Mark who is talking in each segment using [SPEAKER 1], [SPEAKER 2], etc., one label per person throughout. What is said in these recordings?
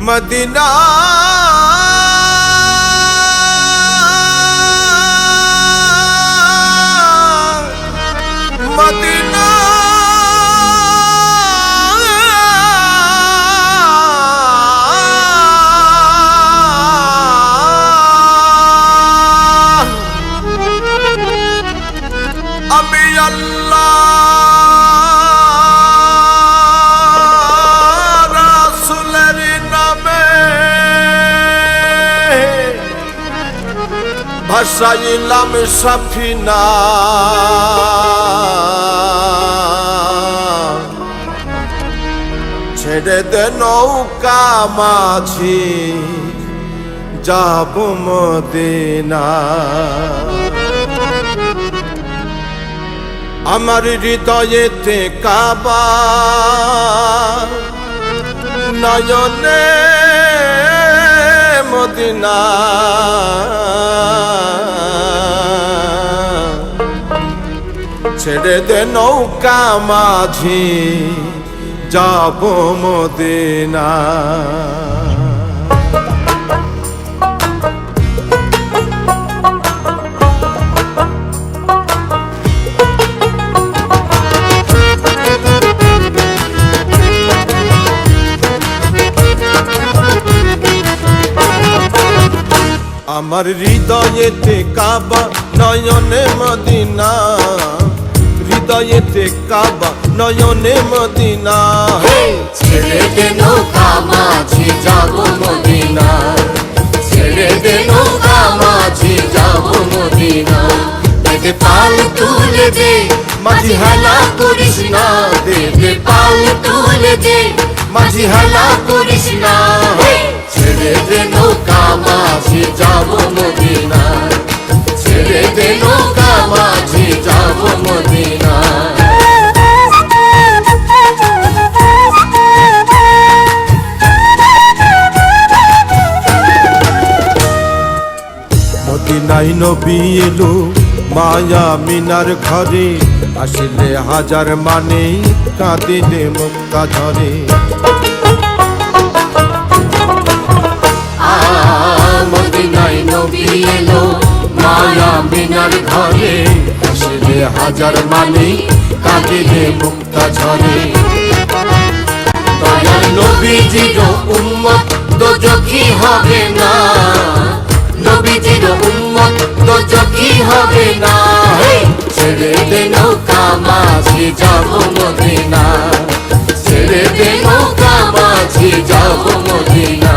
[SPEAKER 1] Medina Medina আমি আল্লাহ রাসূলের নামে ভাসাইলাম সাফিনা ছেড়ে দে নৌকা মাঝি যাব মদিনা আমার হৃদয়েতে কাবা নয়নে মদিনা ছেড়ে দে নৌকা মাঝি যাব মদিনা আমার হৃদয়েতে কাবা নয়নে মদিনা হৃদয়েতে কাবা নয়নে মদিনা
[SPEAKER 2] ছেড়ে দে নৌকা মাঝি যাব মদিনা ছেড়ে দে নৌকা মাঝি যাব মদিনা দে পাল তুলে দে মাঝি হালা করিস না দে পাল তুলে দে মাঝি হালা করিস না ছেড়ে দে নৌকা মাঝি যাব মদিনা ছেড়ে দে নৌকা মাঝি যাব মদিনা
[SPEAKER 1] মদিনায় নবী এলো মায়া মিনার ঘরে আসলে হাজার মানে কাঁদিলে মুক্তা ঝরে
[SPEAKER 2] মদিনায় নবী এলো মায়া মিনার ঘরে আসলে হাজার মানে কাঁদিলে মুক্তা ঝরে দয়াল নবীজির উম্মত দোজখী হবে না নবীজির উম্মত দোজখী হবে না ছেড়ে দে নৌকা মাঝি যাব মদিনা ছেড়ে দে নৌকা মাঝি যাব মদিনা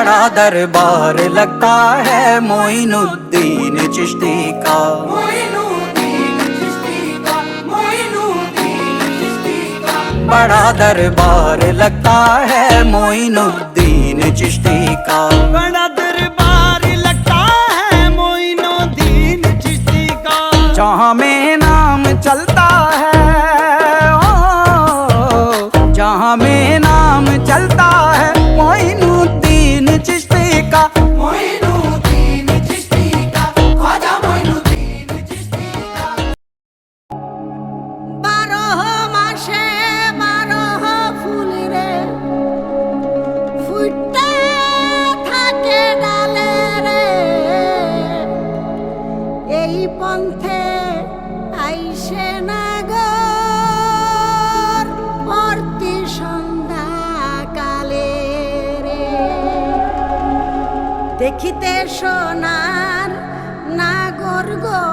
[SPEAKER 3] बड़ा दरबार लगता है मोइनुद्दीन चिश्ती का। बड़ा दरबार लगता है मोइनुद्दीन चिश्ती का।
[SPEAKER 4] बड़ा दरबार लगता है मोइनुद्दीन चिश्ती का।
[SPEAKER 3] जहाँ में नाम चलता है, जहाँ में नाम चलता है मोइनुद्दीन चिश्ती का।
[SPEAKER 2] मोइनुद्दीन चिश्ती का, ख्वाजा मोइनुद्दीन चिश्ती का।
[SPEAKER 5] 12 মাসে 12 ফুল রে ফুটতে থাকে ডালে রে, এই পন্থে আইসে নাগর অর্তি সন্ধ্যা কালে রে। দেখিতে সোনার নাগর গো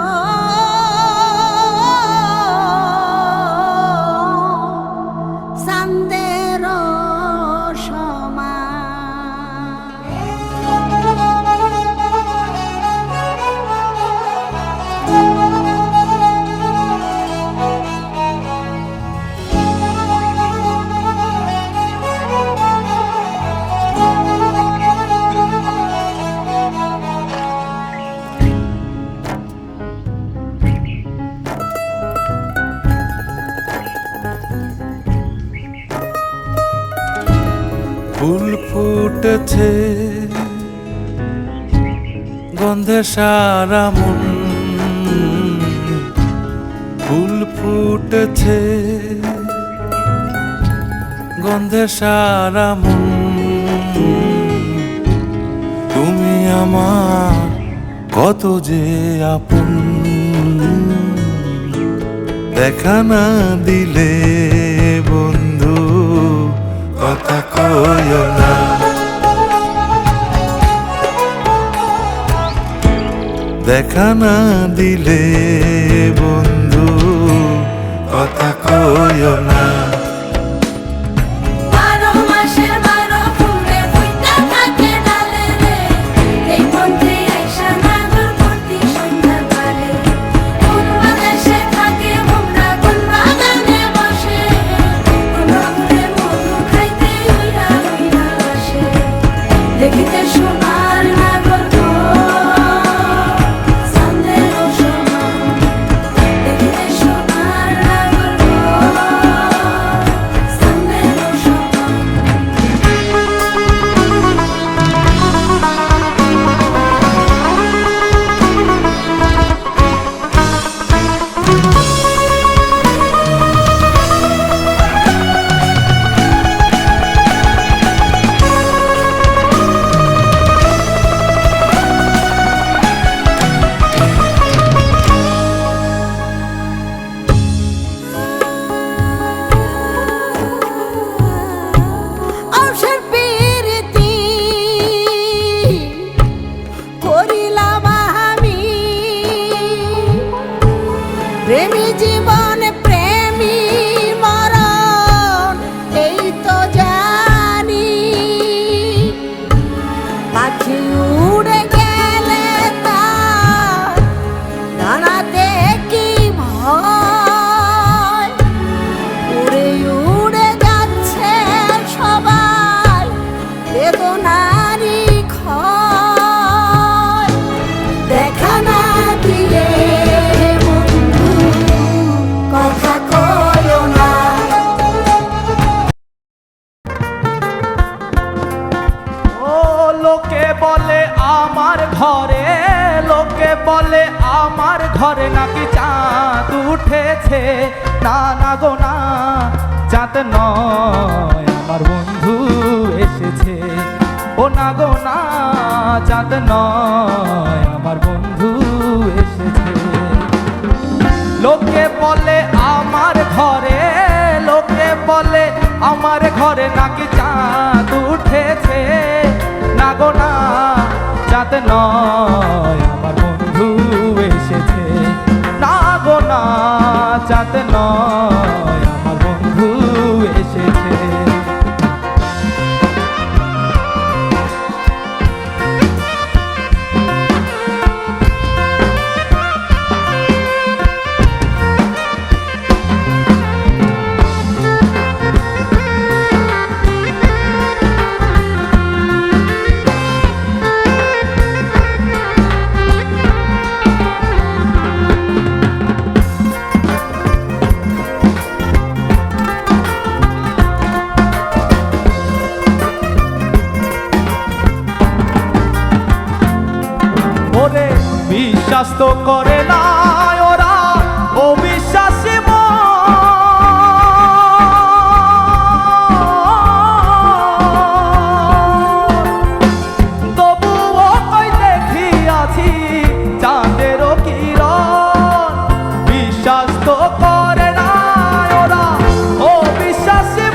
[SPEAKER 5] চাঁদের
[SPEAKER 1] ফুল ফুটেছে গন্ধে সারা মন, ফুল ফুটেছে গন্ধে সারা মন। তুমি আমার কত যে আপন, দেখা না দিলে বন্ধু কথা কইও না। দেখা না দিলে বন্ধু কথা কইও না।
[SPEAKER 5] 12 মাসের 12 ফুল রে ফুটতে থাকে ডালে রে, এই পন্থে আইসা নাগর অর্তি সন্ধ্যা কালে। কোন বাদেশে থাকে ভোমরা, কোন বাগানে বসে, কোন ফুলের মধু খাইতে উইরা উইরা আসে। দেখিতে সোনার নাগর গো চাঁদের সমান, দেখিতে সোনার নাগর গো চাঁদের সমান। অবসর প্রীতি করিলাম আমি, প্রেমী জীবন প্রেমী মরণ এই তো জানি। পাখি উড়ে গেলে তার ডানাতে কি ভয়, উড়ে উড়ে যাচ্ছে সবাই বেদনারি ক্ষয়। দেখা না দিলে বন্ধু কথা কইও না।
[SPEAKER 4] ও লোকে বলে আমার ঘরে, লোকে বলে আমার ঘরে নাকি চাঁদ উঠেছে। না না গো না, চাঁদ নয় আমার বন্ধু এসেছে। ও না গো না, চাঁদ নয় আমার বন্ধু এসেছে। লোকে বলে আমার ঘরে, লোকে বলে আমার ঘরে নাকি চাঁদ উঠেছে। না গো না, চাঁদ নয় আমার বন্ধু এসেছে। না গো না, চাঁদ নয় আমার বন্ধু এসেছে। বিশ্বাস তো করে না ওরা অবিশ্বাসী তবুও কই দেখিয়াছি চাঁদেরও কিরণ বিশ্বাস তো করে না ওরা অবিশ্বাসী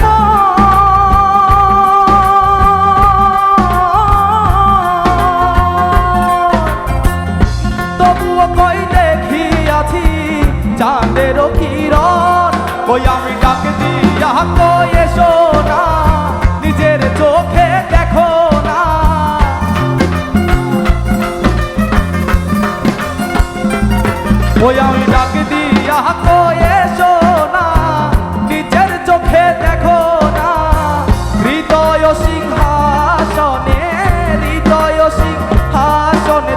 [SPEAKER 4] তবুও কই দেখিয়াছি চাঁদেরও কিরণ ওই আমি ডাক দিয়া কই এসো না নিজের চোখে দেখো না ওই আমি ডাক দিয়া কই এসো না নিজের চোখে দেখো না হৃদয় সিংহাসনে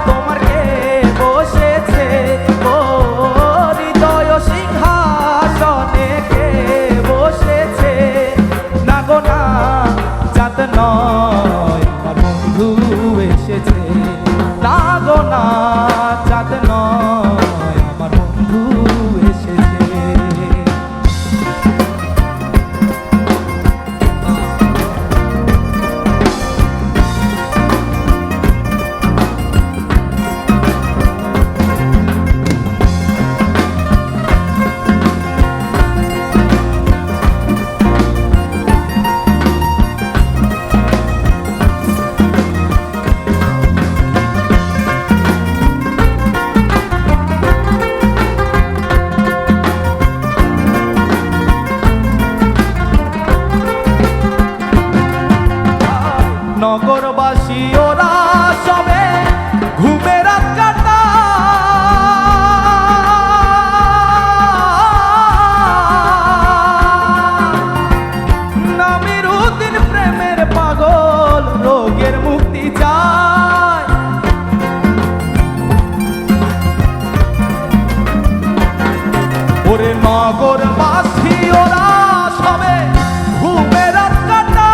[SPEAKER 4] তোমার কে বসেছে ও হৃদয় সিংহাসনে কে বসেছে না গো না চাঁদ নয় আমার বন্ধু এসেছে না গো না চাঁদ নয় আমার বন্ধু এসেছে নগরবাসী ওরা সবে ঘুমে রাত কাটা নামিরুদ্দিন প্রেমের পাগল রোগের মুক্তি চায় ওরে নগরবাসী ওরা সবে ঘুমে রাত কাটা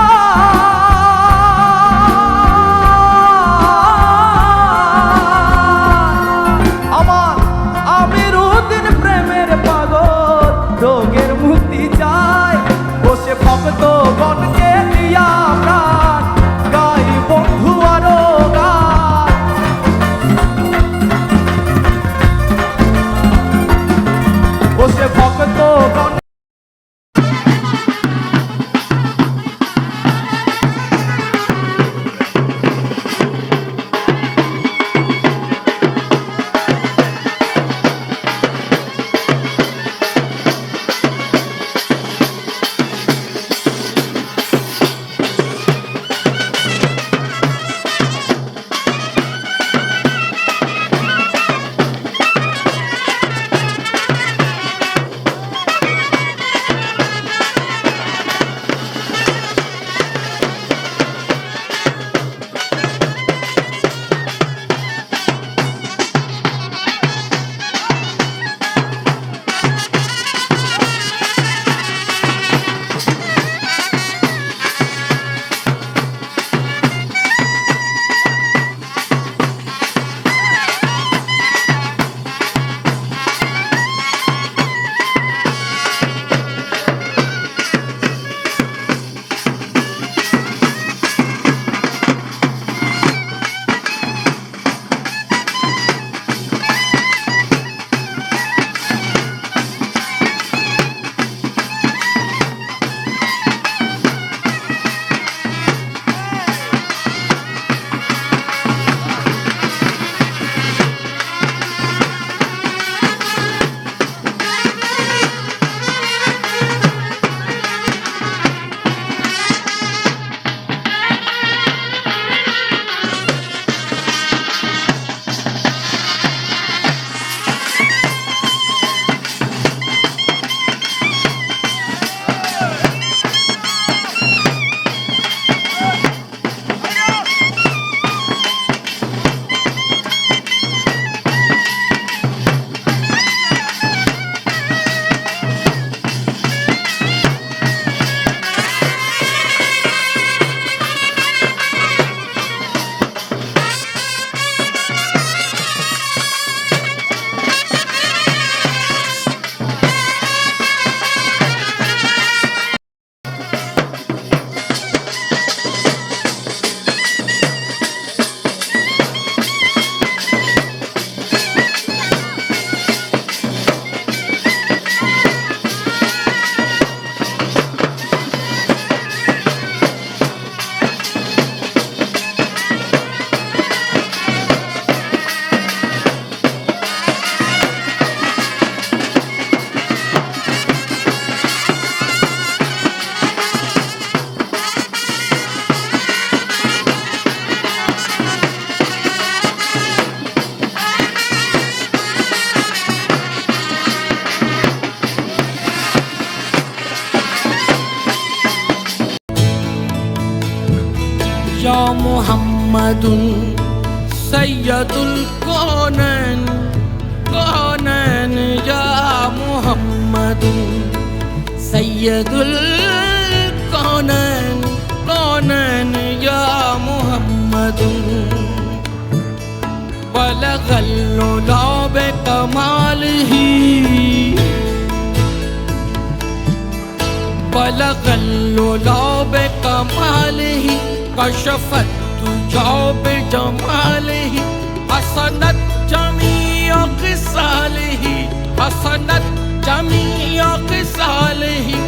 [SPEAKER 4] রোগের মুক্তি চায় বসে ভক্ত গণকে দিয়া প্রাণ গাই বন্ধু আরো গান বসে ভক্ত
[SPEAKER 6] मुहम्मदुन सैयदुल कौनैन कौनैन या मुहम्मदुन सैयदुल कौनैन कौनैन या मुहम्मदुन बलगल उला बिकमालिही बलगल उला बिकमालिही कशफत तुजा बिजमालिही हसनत जमीअ ख़िसालिही हसनत जमीअ ख़िसालिही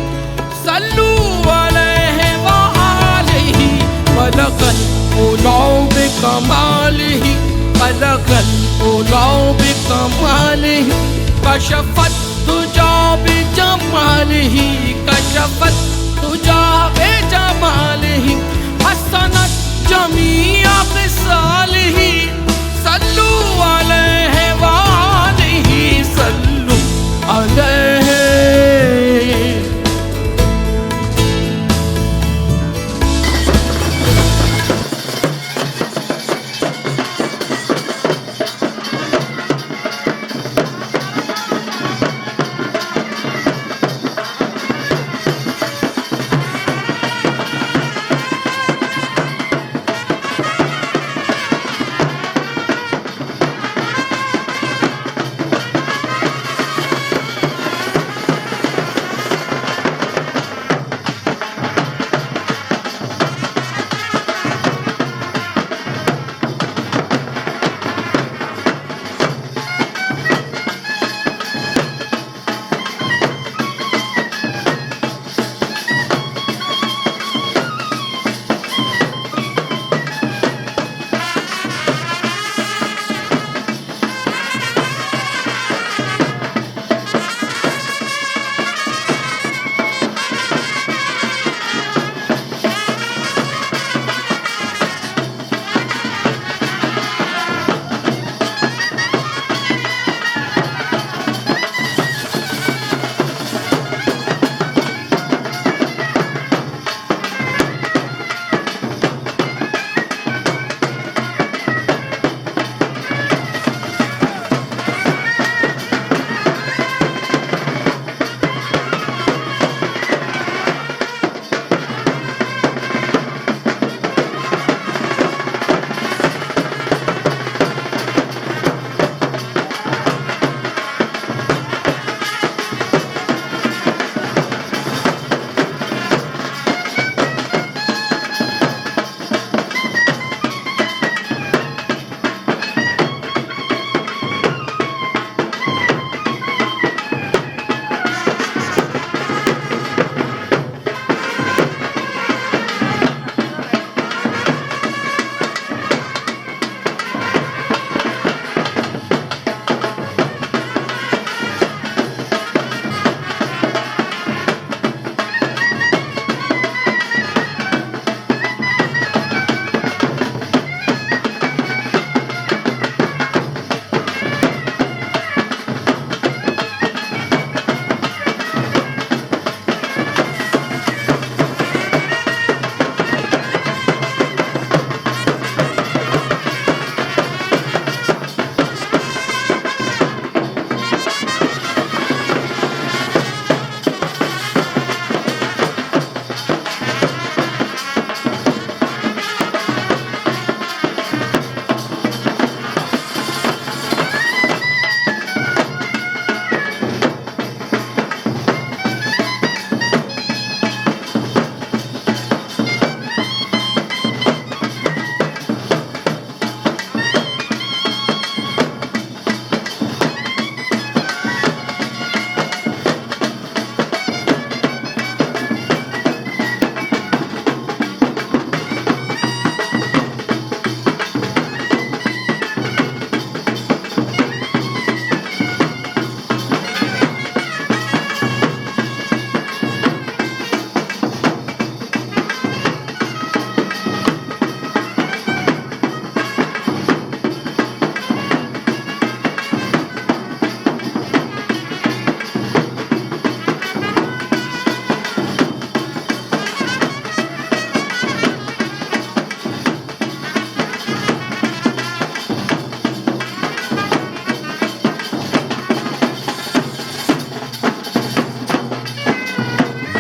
[SPEAKER 6] सल्लू अलैहि व आलिही बलगल उला बिकमालिही बलगल उला बिकमालिही कशफत तुजा बिजमालिही कशफत तुजा बिजमालिही हसनत जमीअ ख़िसालिही सल्लू अलैहि व आलिही सल्लू अलैहि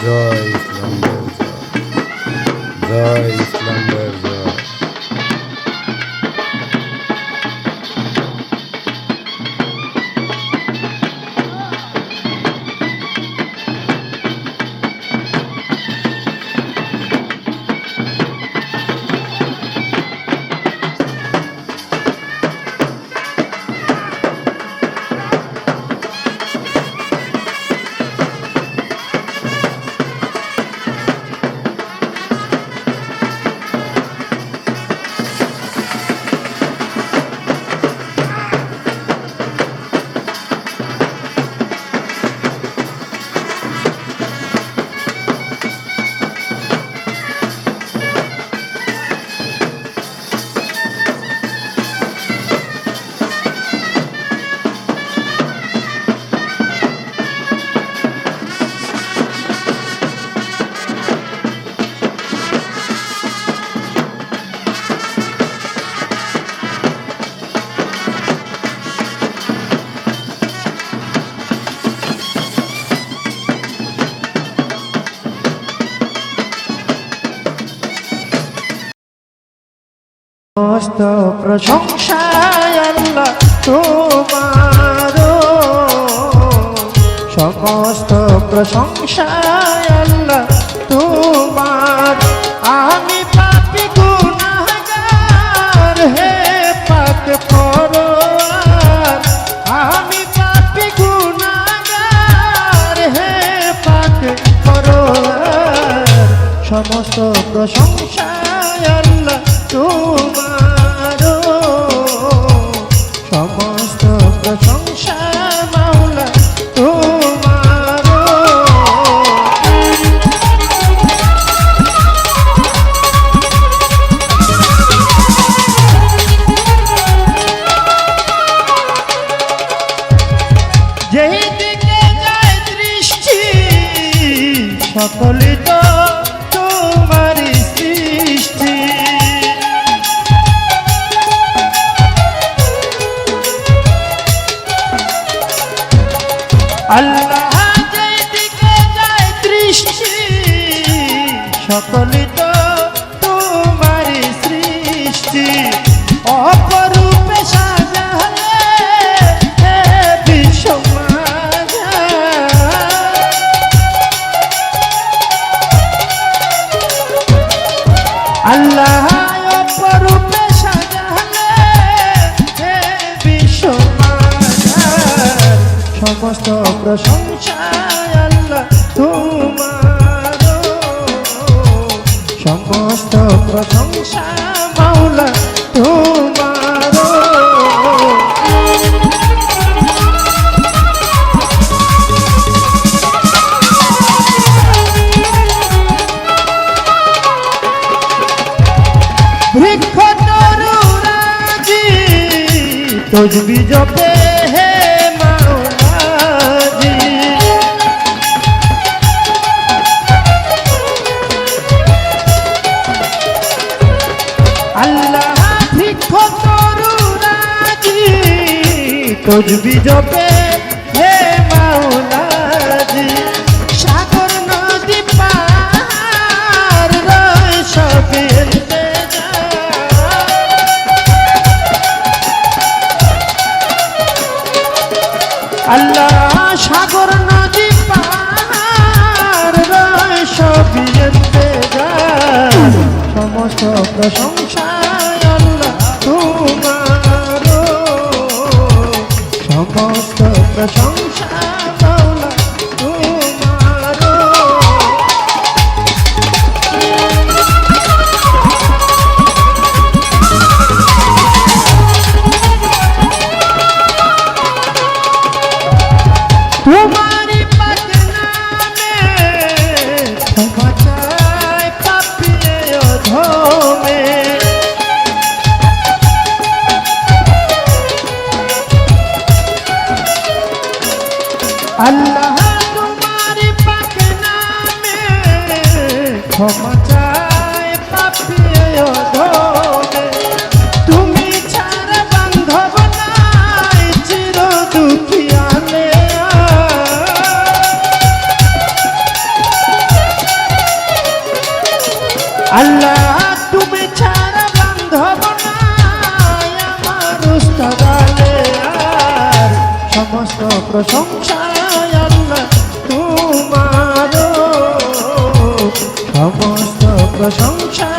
[SPEAKER 1] জয় ইসলামের জয়, জয় ইসলামের জয়।
[SPEAKER 7] সমস্ত প্রশংসায় আল্লাহ তোমার, সমস্ত প্রশংসায় আল্লাহ তোমার। আমি পাপী গুনাহগার, হে পাক পরওয়ার। আমি পাপী গুনাহগার, হে পাক পরওয়ার। সমস্ত প্রশংসায় আল্লাহ তোমার, সমস্ত প্রশংসা মাওলা তোমার। যেই দিকে যায় দৃষ্টি সকলে তো তোমারই সৃষ্টি। আল্লাহ যেদিকে যায় দৃষ্টি সকলে তো তোমারই সৃষ্টি। অপরূপে সাজালে হে বিশ্ব মাঝা। আল্লাহ অপরূপে সাজালে হে বিশ্ব মাঝা। সমস্ত প্রশংসা আল্লাহ তোমার, সমস্ত প্রশংসা মাওলা তোমার। বৃক্ষ তরুরাজি তসবি জপে হে মাওলাজি। আল্লাহ বৃক্ষ তরুরাজি তসবি জপে হে মাওলাজি। সাগর নদী পাহাড় রয় সবে আল্লাহ সাগর নদী পাহাড় রয় সবই ইন্তেজার। সমস্ত প্রশংসা আল্লাহ তোমার, সমস্ত প্রশংসা মাওলা তোমার। তোমারি পাক নামে ক্ষমা চাই পাপী অধমে। আল্লাহ তোমারি পাক নামে ক্ষমা চাই পাপী অধমে। তুমি ছাড়া বান্ধব নাই চির দুঃখিয়ালে। প্রশংসা আল্লাহ তোমার, সমস্ত প্রশংসা